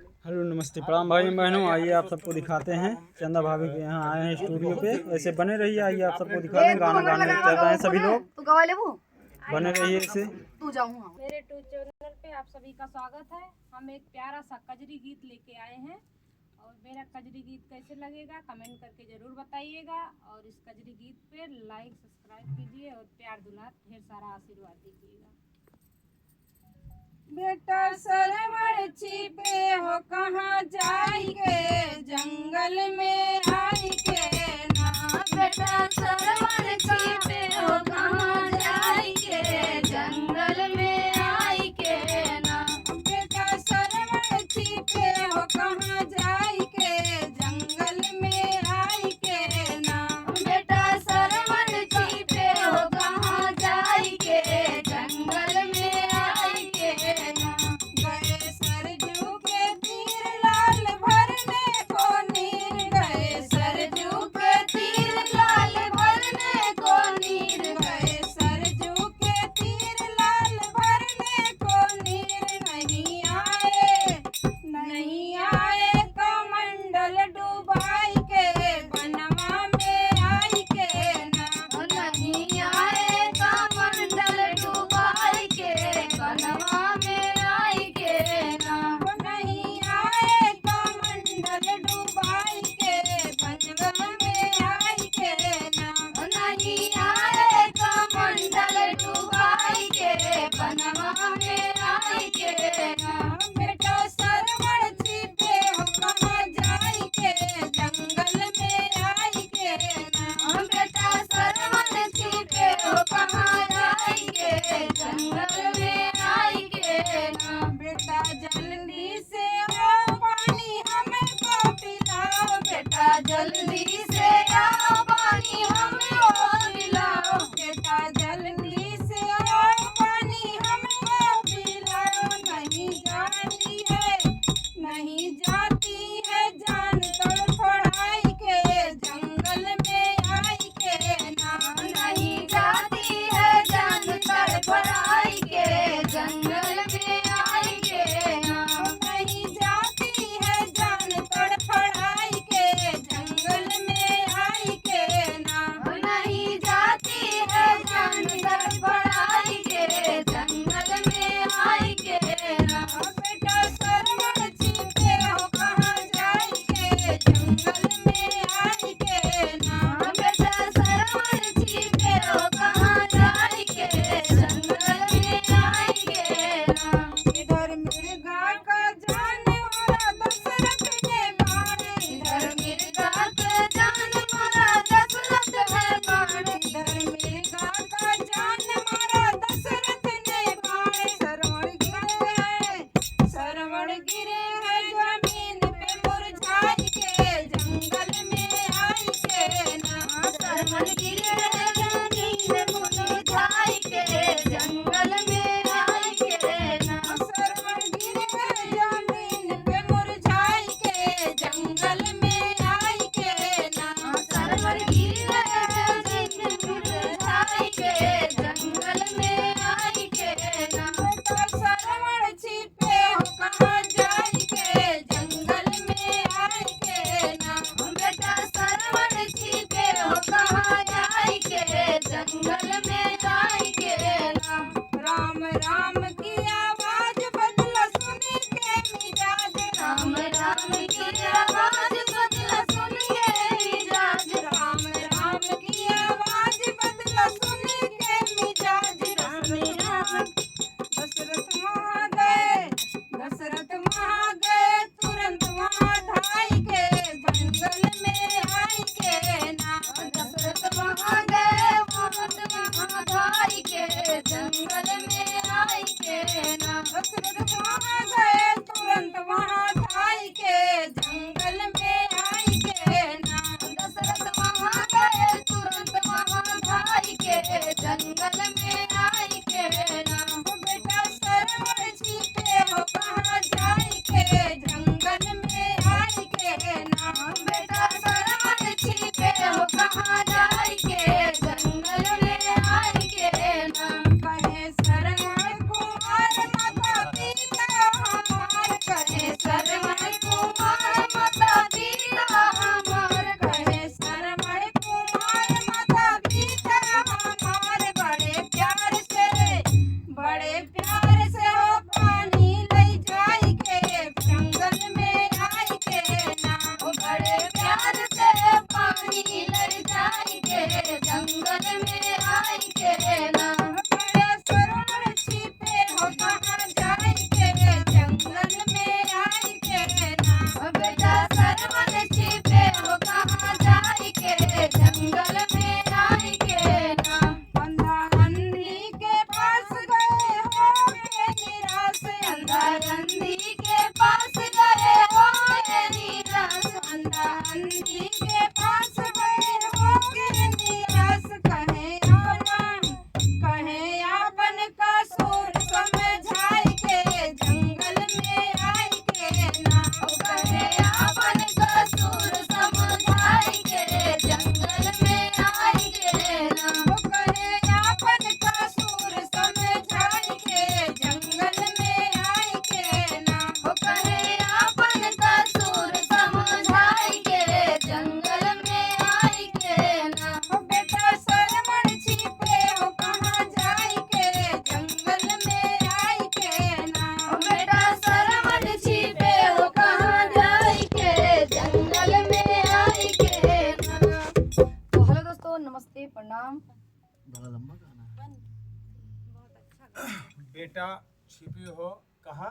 Hello नमस्ते प्रणाम भाई बहनों। आइए आप सबको दिखाते हैं चंदा भाभी के यहाँ आए हैं स्टूडियो पे। ऐसे बने रहिए। आइए आप सबको दिखाते हैं। गाना गाने चल रहे हैं सभी लोग। बने रहिए इसे। मेरे टू चैनल पे आप सभी का स्वागत है। हम एक प्यारा सा कजरी गीत लेके आए हैं और मेरा कजरी गीत कैसे लगेगा कमेंट करके जरूर बताइएगा। और इस कजरी गीत पे लाइक सब्सक्राइब कीजिए और प्यार दुलार ढेर सारा आशीर्वाद दीजिएगा। बेटा सरवण छिपे हो कहाँ जाइके जंगल में आई के ना। बेटा सरवण छिपे हो कहाँ जाइके जंगल में आई के ना। बेटा सरवण छिपे हो कहाँ जाइके जंगल में आई के ना। बेटा सरवण छिपे हो कहाँ जाइके जंगल में आई के ना। गए सरजू के तीर लाल भरने को नीर। गए सरजू के तीर लाल भरने को नीर। गए सरजू के तीर लाल भरने को नीर। नहीं आए कमंडल डुबाई के बनवा में आई के ना। नहीं आए कमंडल डुबाई के बनवा में आई के ना। नहीं आए कमंडल डुबाई के बनवा में आई के ना। नहीं आए कमंडल डुबाई के बनवा में आई के ना। बेटा सरवण छिपे हो कहाँ जाई के जंगल में आई के ना। बेटा सरवण छिपे हो कहाँ जाई के जंगल में आई के ना। बेटा जल्दी से आओ पानी हमको पिलाओ। बेटा जल्दी से आओ पानी हमको पिलाओ। बेटा जल्दी से आओ पानी हमको पिलाओ। नहीं जाती है जान तड़फड़ाई के जंगल में आई के ना। नहीं जाती है जान तड़फड़ाई के जंगल में आई के ना। नहीं जाती है जान तड़फड़ाई के जंगल में आई के ना। नहीं जाती है जान तड़फड़ाई के जंगल में आई के ना। बेटा सरवण छिपे हो कहाँ जाई के जंगल में आई के ना। बेटा सरवण छिपे हो कहाँ जाई के जंगल में आई के ना। इधर मिर्गा का जानवर दशरथ ने मारे। इधर मिर्गा का जानवर दशरथ है मारे। इधर मिर्गा का जानवर दशरथ ने मारे। सरवण गिरे है जमीन पे मुरझाई के जंगल में आई के ना। सरवण गिरे है जमीन पे मुरझाई के जंगल में आई के ना। सरवण गिरे है जमीन पे मुरझाई के जंगल में आई के ना। सरवण गिरे है जमीन पे मुरझाई के जंगल में आई के ना। बेटा सरवण छिपे हो कहाँ जाई बेटा छिपे हो कहाँ